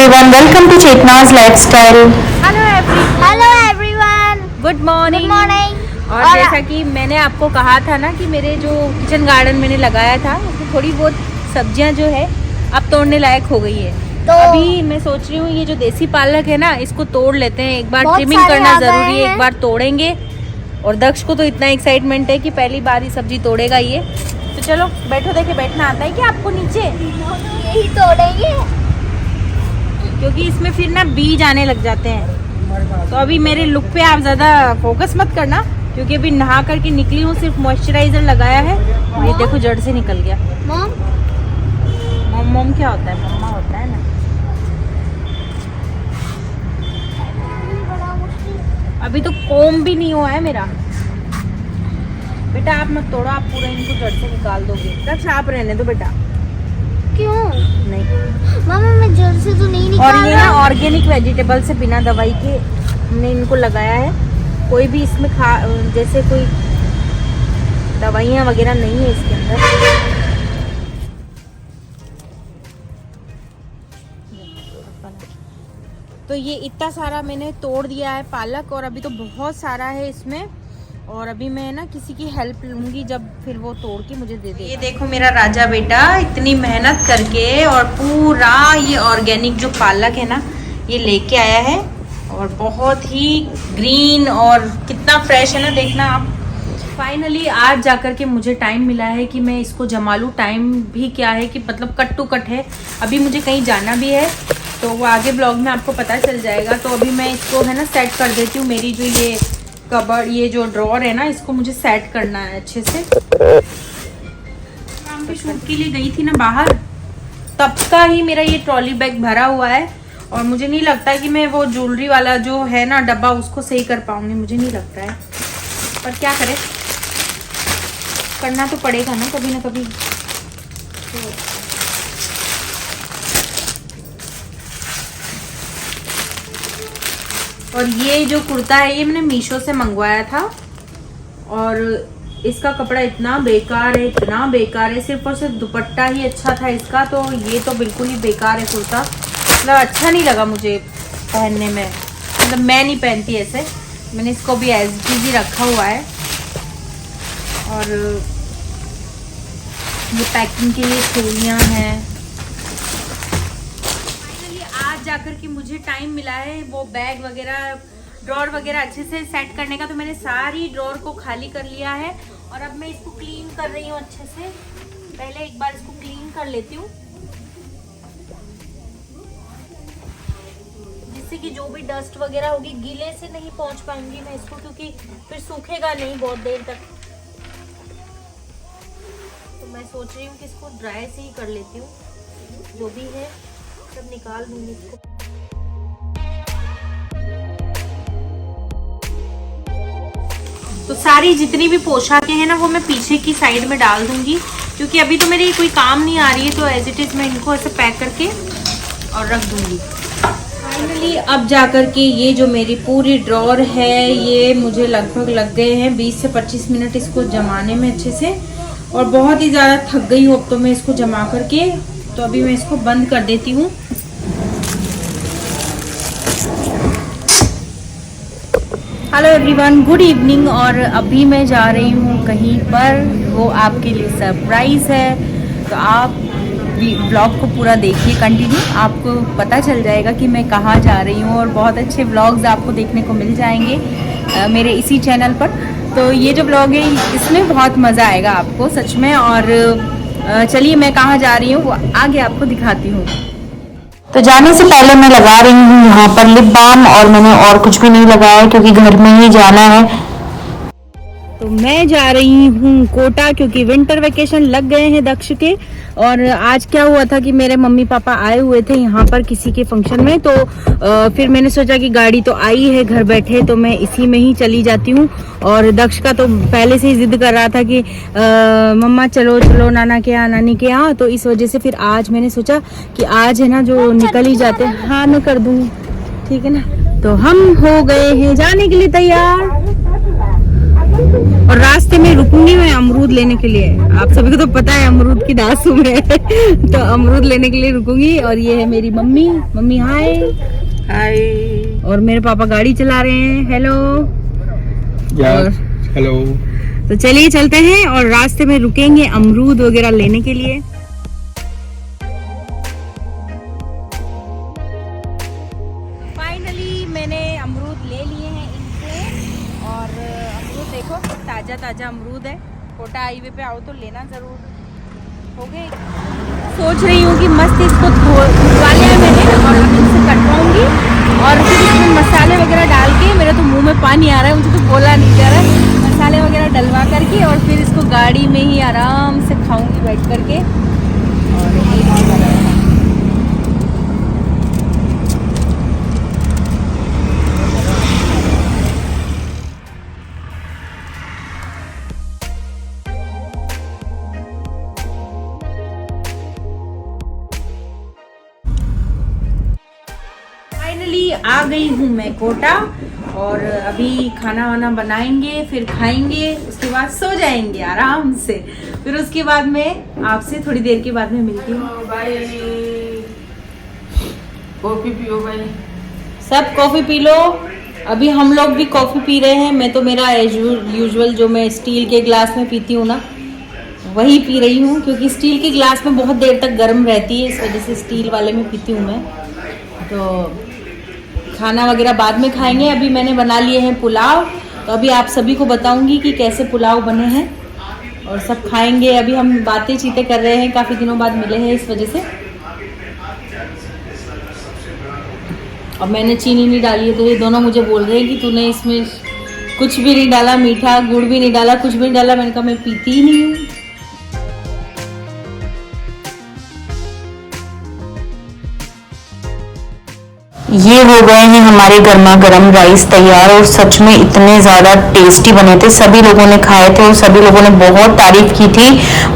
everyone, welcome to Chetna's Lifestyle. Hello everyone, good morning. और जैसा कि मैंने आपको कहा था ना कि मेरे जो किचन गार्डन मैंने लगाया था उसमें थोड़ी बहुत सब्जियां जो है अब तोड़ने लायक हो गई है। तो अभी मैं सोच रही हूँ ये जो देसी पालक है ना इसको तोड़ लेते हैं। एक बार ट्रिमिंग करना जरूरी है, एक बार तोड़ेंगे। और दक्ष को तो इतना एक्साइटमेंट है कि पहली बार ही सब्जी तोड़ेगा ये। तो चलो बैठो, देखे बैठना आता है कि आपको नीचे? यही तोड़ेंगे क्योंकि इसमें फिर ना बीज आने लग जाते हैं। तो अभी मेरे लुक पे आप ज़्यादा फोकस मत करना, क्योंकि अभी नहा करके निकली हूँ, सिर्फ मॉइस्चराइजर लगाया है और ये देखो जड़ से निकल गया। मॉम मॉम क्या होता है? मम्मा होता है ना। अभी तो कोम भी नहीं हुआ है मेरा। बेटा आप मत तोड़ो, आप पूरा इनको जड़ से निकाल दोगे। तब आप रहने दो बेटा। क्यों? नहीं मामा मैं जड़ से तो नहीं निकाल और ये ना ऑर्गेनिक वेजिटेबल से बिना दवाई के हमने इनको लगाया है। कोई भी इसमें जैसे कोई दवाइयाँ वगैरह नहीं है इसके अंदर। तो ये इतना सारा मैंने तोड़ दिया है पालक, और अभी तो बहुत सारा है इसमें। और अभी मैं ना किसी की हेल्प लूंगी जब फिर वो तोड़ के मुझे दे दे। ये देखो मेरा राजा बेटा इतनी मेहनत करके और पूरा ये ऑर्गेनिक जो पालक है ना ये लेके आया है, और बहुत ही ग्रीन और कितना फ्रेश है ना, देखना आप। फाइनली आज जाकर के मुझे टाइम मिला है कि मैं इसको जमा लूँ। टाइम भी क्या है कि मतलब कट टू कट है। अभी मुझे कहीं जाना भी है तो वो आगे ब्लॉग में आपको पता चल जाएगा। तो अभी मैं इसको है ना सेट कर देती हूँ। मेरी जो ये कबर्ड, ये जो ड्रॉर है ना, इसको मुझे सेट करना है अच्छे से। काम पे शूट के लिए गई थी ना बाहर, तब का ही मेरा ये ट्रॉली बैग भरा हुआ है, और मुझे नहीं लगता कि मैं वो ज्वेलरी वाला जो है ना डब्बा उसको सही कर पाऊंगी। मुझे नहीं लगता है, पर क्या करें, करना तो पड़ेगा ना कभी ना कभी। और ये जो कुर्ता है ये मैंने मीशो से मंगवाया था, और इसका कपड़ा इतना बेकार है, इतना बेकार है। सिर्फ और सिर्फ दुपट्टा ही अच्छा था इसका, तो ये तो बिल्कुल ही बेकार है कुर्ता। मतलब अच्छा नहीं लगा मुझे पहनने में, मतलब मैं नहीं पहनती ऐसे। मैंने इसको भी एज ही रखा हुआ है। और ये पैकिंग के लिए थैलियाँ हैं। जाकर के मुझे टाइम मिला है वो बैग वगैरह, ड्रॉर वगैरह अच्छे से सेट करने का। तो मैंने सारी ड्रॉर को खाली कर लिया है, और अब मैं इसको क्लीन कर रही हूँ अच्छे से। पहले एक बार इसको क्लीन कर लेती हूँ, जिससे कि जो भी डस्ट वगैरह होगी, गीले से नहीं पहुंच पाऊंगी मैं इसको, क्योंकि फिर सूखेगा नहीं बहुत देर तक। तो मैं सोच रही हूँ कि इसको ड्राई से ही कर लेती हूँ। जो भी है सब निकाल दूंगी इसको। तो सारी जितनी भी पोशाकें हैं ना वो मैं पीछे की साइड में डाल दूंगी, क्योंकि अभी तो मेरी कोई काम नहीं आ रही है। तो एज इट इज मैं इनको ऐसे पैक करके और रख दूंगी। फाइनली अब जाकर के ये जो मेरी पूरी ड्रॉर है, ये मुझे लगभग लग गए हैं 20 से 25 मिनट इसको जमाने में अच्छे से, और बहुत ही ज़्यादा थक गई हूँ अब तो मैं इसको जमा करके। तो अभी मैं इसको बंद कर देती हूँ। Hello everyone, good evening. और अभी मैं जा रही हूँ कहीं पर, वो आपके लिए सरप्राइज़ है। तो आप ब्लॉग को पूरा देखिए कंटिन्यू, आपको पता चल जाएगा कि मैं कहाँ जा रही हूँ। और बहुत अच्छे व्लॉग्स आपको देखने को मिल जाएंगे मेरे इसी चैनल पर। तो ये जो ब्लॉग है इसमें बहुत मज़ा आएगा आपको सच में। और चलिए मैं कहाँ जा रही हूँ वो आगे आपको दिखाती हूँ। तो जाने से पहले मैं लगा रही हूँ यहाँ पर लिप बाम, और मैंने और कुछ भी नहीं लगाया क्योंकि घर में ही जाना है। तो मैं जा रही हूँ कोटा, क्योंकि विंटर वेकेशन लग गए हैं दक्ष के। और आज क्या हुआ था कि मेरे मम्मी पापा आए हुए थे यहाँ पर किसी के फंक्शन में। तो फिर मैंने सोचा कि गाड़ी तो आई है घर बैठे, तो मैं इसी में ही चली जाती हूँ। और दक्ष का तो पहले से ही जिद कर रहा था कि मम्मा चलो चलो नाना के यहाँ, नानी के यहाँ। तो इस वजह से फिर आज मैंने सोचा कि आज है ना जो निकल ही जाते हैं। हाँ मैं कर दूंगी, ठीक है ना। तो हम हो गए हैं जाने के लिए तैयार। और रास्ते में रुकूंगी मैं अमरूद लेने के लिए। आप सभी को तो पता है अमरूद की दासू में तो अमरूद लेने के लिए रुकूंगी। और ये है मेरी मम्मी। मम्मी हाय। हाय। और मेरे पापा गाड़ी चला रहे हैं। हेलो। हेलो। तो चलिए चलते हैं और रास्ते में रुकेंगे अमरूद वगैरह लेने के लिए। फाइनली मैंने अमरूद ले लिए हैं इनसे। और अमरूद देखो ताजा ताजा अमरूद है। कोटा हाईवे पे आओ तो लेना जरूर। हो गए। सोच रही हूँ कि मस्त इसको धुलवा लिया मैंने और अब इनसे कटवाऊंगी और फिर इसमें मसाले वगैरह डाल के, मेरे तो मुंह में पानी आ रहा है, मुझे तो बोला नहीं जा रहा है। मसाले वगैरह डलवा करके और फिर इसको गाड़ी में ही आराम से खाऊंगी बैठ करके। और ये फाइनली आ गई हूँ मैं कोटा। और अभी खाना वाना बनाएंगे, फिर खाएंगे, उसके बाद सो जाएंगे आराम से। फिर उसके बाद में आपसे थोड़ी देर के बाद में मिलती हूँ। कॉफी पियो भाई। सब कॉफी पी लो। अभी हम लोग भी कॉफी पी रहे हैं। मैं तो मेरा यूजुअल जो मैं स्टील के ग्लास में पीती हूँ ना, वही पी रही हूँ, क्योंकि स्टील के ग्लास में बहुत देर तक गर्म रहती है, इस वजह से स्टील वाले में पीती हूँ मैं। तो खाना वगैरह बाद में खाएंगे। अभी मैंने बना लिए हैं पुलाव, तो अभी आप सभी को बताऊंगी कि कैसे पुलाव बने हैं और सब खाएंगे। अभी हम बातें चीतें कर रहे हैं, काफ़ी दिनों बाद मिले हैं इस वजह से। और मैंने चीनी नहीं डाली है, तो ये दोनों मुझे बोल रहे हैं कि तूने इसमें कुछ भी नहीं डाला, मीठा गुड़ भी नहीं डाला, कुछ भी नहीं डाला। मैंने कहा मैं पीती ही नहीं हूँ। ये हो गए हैं हमारे गर्मा गर्म राइस तैयार और सच में इतने ज़्यादा टेस्टी बने थे। सभी लोगों ने खाए थे और सभी लोगों ने बहुत तारीफ की थी।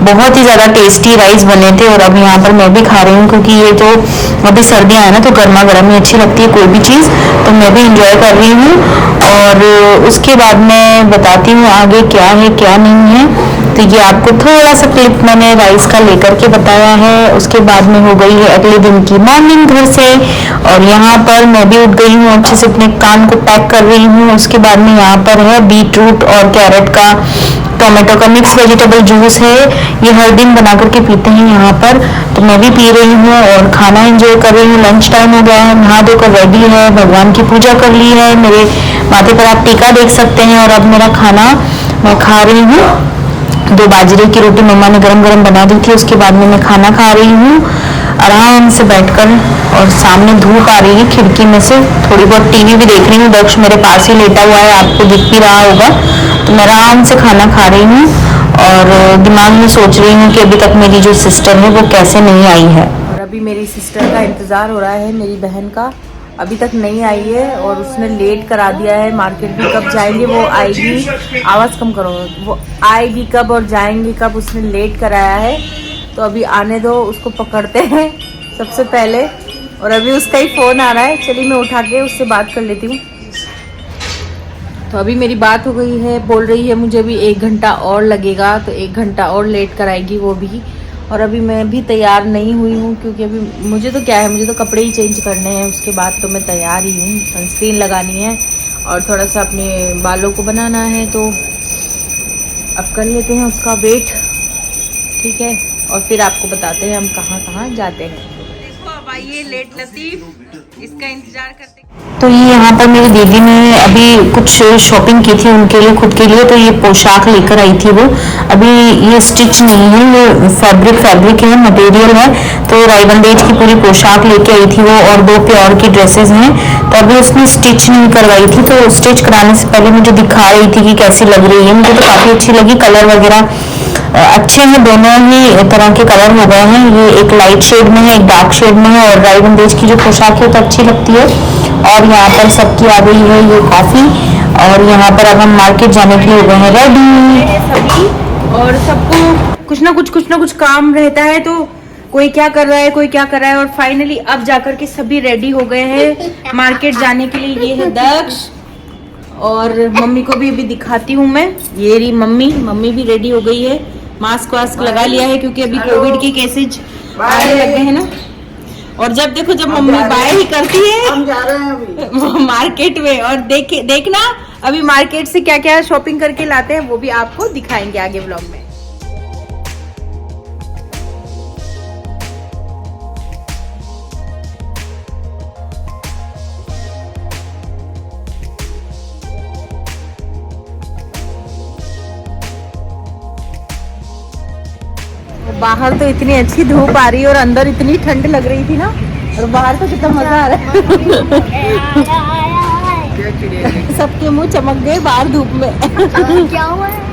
बहुत ही ज़्यादा टेस्टी राइस बने थे। और अब यहाँ पर मैं भी खा रही हूँ, क्योंकि ये तो अभी सर्दियाँ हैं ना, तो गर्मा गर्म ही अच्छी लगती है कोई भी चीज़, तो मैं भी इंजॉय कर रही हूँ। और उसके बाद मैं बताती हूँ आगे क्या है क्या नहीं है। तो ये आपको थोड़ा सा क्लिप मैंने राइस का लेकर के बताया है। उसके बाद में हो गई है अगले दिन की मॉर्निंग घर से, और यहाँ पर मैं भी उठ गई हूँ, अच्छे से अपने कान को पैक कर रही हूँ। उसके बाद में यहाँ पर है बीट रूट और कैरेट का, टोमेटो का मिक्स वेजिटेबल जूस है। ये हर दिन बना करके पीते हैं यहाँ पर, तो मैं भी पी रही हूँ और खाना एंजॉय कर रही हूँ। लंच टाइम हो गया है, नहा धोकर रेडी है, भगवान की पूजा कर ली है। मेरे माथे पर आप टीका देख सकते हैं। और अब मेरा खाना मैं खा रही हूँ। 2 बाजरे की रोटी मम्मा ने गरम गरम बना दी थी, उसके बाद में मैं खाना खा रही हूँ आराम से बैठकर। और सामने धूप आ रही है खिड़की में से, थोड़ी बहुत टीवी भी देख रही हूँ। दक्ष मेरे पास ही लेटा हुआ है, आपको दिख भी रहा होगा। तो मैं आराम से खाना खा रही हूँ और दिमाग में सोच रही हूँ कि अभी तक मेरी जो सिस्टर है वो कैसे नहीं आई है। और अभी मेरी सिस्टर का इंतज़ार हो रहा है, मेरी बहन का, अभी तक नहीं आई है। और उसने लेट करा दिया है। मार्केट भी कब जाएंगे, वो आएगी, आवाज़ कम करो, वो आएगी कब और जाएंगी कब, उसने लेट कराया है। तो अभी आने दो, उसको पकड़ते हैं सबसे पहले। और अभी उसका ही फ़ोन आ रहा है, चलिए मैं उठा के उससे बात कर लेती हूँ। तो अभी मेरी बात हो गई है, बोल रही है मुझे भी 1 घंटा और लगेगा, तो 1 घंटा और लेट कराएगी वो भी। और अभी मैं भी तैयार नहीं हुई हूँ, क्योंकि अभी मुझे तो क्या है, मुझे तो कपड़े ही चेंज करने हैं, उसके बाद तो मैं तैयार ही हूँ। सनस्क्रीन लगानी है और थोड़ा सा अपने बालों को बनाना है, तो अब कर लेते हैं उसका वेट, ठीक है। और फिर आपको बताते हैं हम कहाँ कहाँ जाते हैं। देखो अब आइए लेट लतीफ़, इसका इंतज़ार करते। तो ये यहाँ पर मेरी दीदी ने अभी कुछ शॉपिंग की थी उनके लिए, खुद के लिए। तो ये पोशाक लेकर आई थी वो। अभी ये स्टिच नहीं है, ये फैब्रिक है, मटेरियल है। तो राई बंदेज की पूरी पोशाक लेके आई थी वो, और 2 प्योर की ड्रेसेस हैं। तो अभी उसने स्टिच नहीं करवाई थी, तो स्टिच कराने से पहले मुझे दिखा रही थी कि कैसी लग रही है। मुझे तो काफ़ी अच्छी लगी, कलर वगैरह अच्छे हैं, दोनों ही तरह के कलर हो गए हैं। ये एक लाइट शेड में है, एक डार्क शेड में है। और राई बंदेज की जो पोशाक है तो अच्छी लगती है। और यहाँ पर सबकी आ गई है ये कॉफ़ी, और यहाँ पर अब हम मार्केट जाने के लिए हो गए हैं रेडी सभी। और सबको कुछ ना कुछ काम रहता है, तो कोई क्या कर रहा है, कोई क्या कर रहा है। और फाइनली अब जाकर के सभी रेडी हो गए हैं मार्केट जाने के लिए। ये है दक्ष और मम्मी को भी अभी दिखाती हूँ मैं। ये रही मम्मी भी रेडी हो गई है, मास्क वास्क लगा लिया है क्योंकि अभी कोविड के केसेज आने लग गए हैं ना। और जब देखो जब मम्मी बाय ही करती है हम जा रहे हैं अभी मार्केट में, और देखना अभी मार्केट से क्या क्या शॉपिंग करके लाते हैं वो भी आपको दिखाएंगे आगे व्लॉग में। बाहर तो इतनी अच्छी धूप आ रही है और अंदर इतनी ठंड लग रही थी ना, और बाहर तो कितना मजा आ रहा है। सबके मुंह चमक गए बाहर धूप में। क्या हुआ है?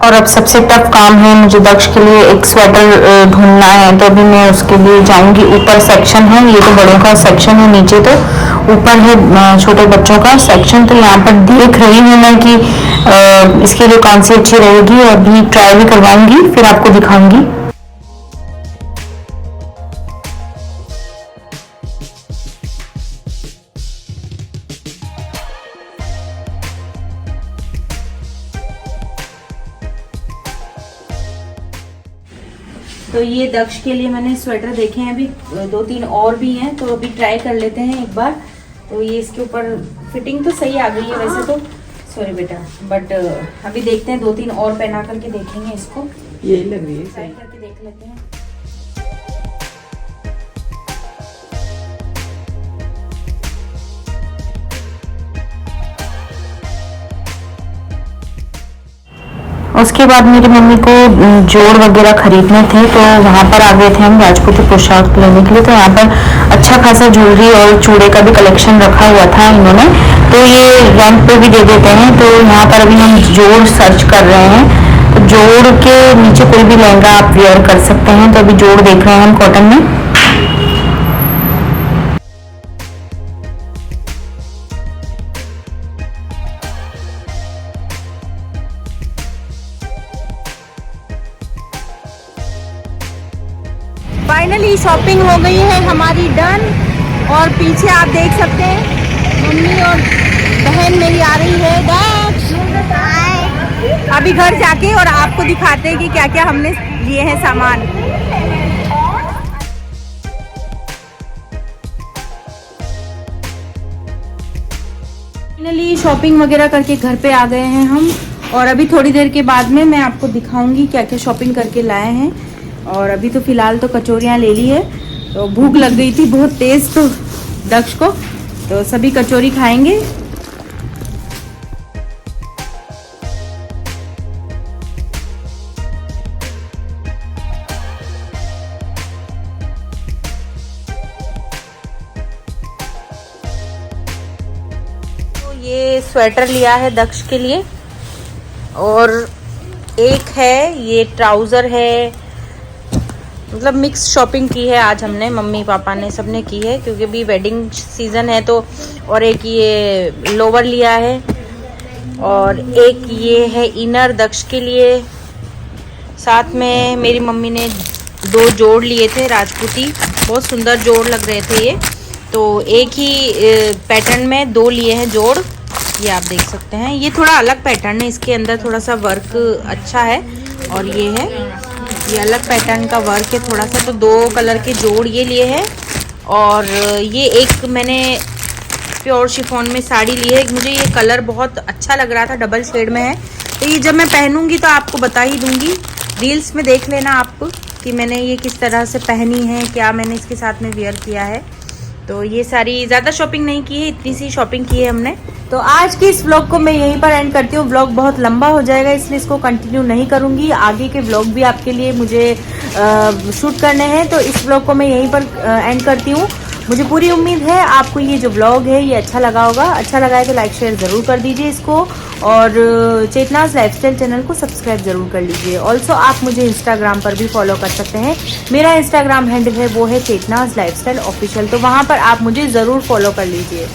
और अब सबसे टफ काम है मुझे दक्ष के लिए एक स्वेटर ढूंढना है, तो अभी मैं उसके लिए जाऊंगी। ऊपर सेक्शन है, ये तो बड़ों का सेक्शन है, नीचे तो ऊपर है छोटे बच्चों का सेक्शन। तो यहाँ पर देख रही हूँ मैं कि इसके लिए कौन सी अच्छी रहेगी, अभी ट्राई भी करवाऊंगी फिर आपको दिखाऊंगी। तो ये दक्ष के लिए मैंने स्वेटर देखे हैं, अभी 2-3 और भी हैं, तो अभी ट्राई कर लेते हैं एक बार। तो ये इसके ऊपर फिटिंग तो सही आ गई है वैसे तो, सॉरी बेटा, बट अभी देखते हैं 2-3 और पहना करके देखेंगे इसको। यही लग रही है ट्राई सही। करके देख लेते हैं। उसके बाद मेरी मम्मी को जोड़ वगैरह खरीदने थे, तो वहाँ पर आ गए थे हम राजपूती पोशाक लेने के लिए। तो यहाँ पर अच्छा खासा ज्वेलरी और चूड़े का भी कलेक्शन रखा हुआ था इन्होंने, तो ये रेंट पे भी दे देते हैं। तो यहाँ पर अभी हम जोड़ सर्च कर रहे हैं, तो जोड़ के नीचे कोई भी लहंगा आप वेयर कर सकते हैं। तो अभी जोड़ देख रहे हैं हम कॉटन में। फाइनली शॉपिंग हो गई है हमारी डन, और पीछे आप देख सकते हैं मम्मी और बहन मेरी आ रही है दक्ष। अभी घर जाके और आपको दिखाते हैं कि क्या क्या हमने लिए हैं सामान। फाइनली शॉपिंग वगैरह करके घर पे आ गए हैं हम, और अभी थोड़ी देर के बाद में मैं आपको दिखाऊंगी क्या क्या शॉपिंग करके लाए हैं। और अभी तो फिलहाल तो कचौरियाँ ले ली है, तो भूख लग गई थी बहुत तेज़ तो दक्ष को, तो सभी कचौरी खाएंगे। तो ये स्वेटर लिया है दक्ष के लिए, और एक है ये ट्राउज़र है, मतलब मिक्स शॉपिंग की है आज हमने, मम्मी पापा ने सबने की है क्योंकि अभी वेडिंग सीज़न है तो। और एक ये लोवर लिया है, और एक ये है इनर दक्ष के लिए। साथ में मेरी मम्मी ने 2 जोड़ लिए थे राजपूती, बहुत सुंदर जोड़ लग रहे थे ये, तो एक ही पैटर्न में 2 लिए हैं जोड़। ये आप देख सकते हैं, ये थोड़ा अलग पैटर्न है, इसके अंदर थोड़ा सा वर्क अच्छा है, और ये है ये अलग पैटर्न का वर्क है थोड़ा सा। तो 2 कलर के जोड़ ये लिए हैं, और ये एक मैंने प्योर शिफॉन में साड़ी ली है। मुझे ये कलर बहुत अच्छा लग रहा था, डबल शेड में है, तो ये जब मैं पहनूंगी तो आपको बता ही दूंगी। रील्स में देख लेना आप कि मैंने ये किस तरह से पहनी है, क्या मैंने इसके साथ में वेयर किया है। तो ये सारी ज़्यादा शॉपिंग नहीं की है, इतनी सी शॉपिंग की है हमने। तो आज की इस व्लॉग को मैं यहीं पर एंड करती हूँ। व्लॉग बहुत लंबा हो जाएगा इसलिए इसको कंटिन्यू नहीं करूँगी, आगे के व्लॉग भी आपके लिए मुझे शूट करने हैं, तो इस व्लॉग को मैं यहीं पर एंड करती हूँ। मुझे पूरी उम्मीद है आपको ये जो व्लॉग है ये अच्छा लगा होगा। अच्छा लगा है तो लाइक शेयर ज़रूर कर दीजिए इसको, और चेतनाज लाइफस्टाइल चैनल को सब्सक्राइब ज़रूर कर लीजिए। ऑल्सो आप मुझे इंस्टाग्राम पर भी फॉलो कर सकते हैं। मेरा इंस्टाग्राम हैंडल है वो है चेतनाज लाइफस्टाइल ऑफिशियल, तो वहाँ पर आप मुझे ज़रूर फॉलो कर लीजिए।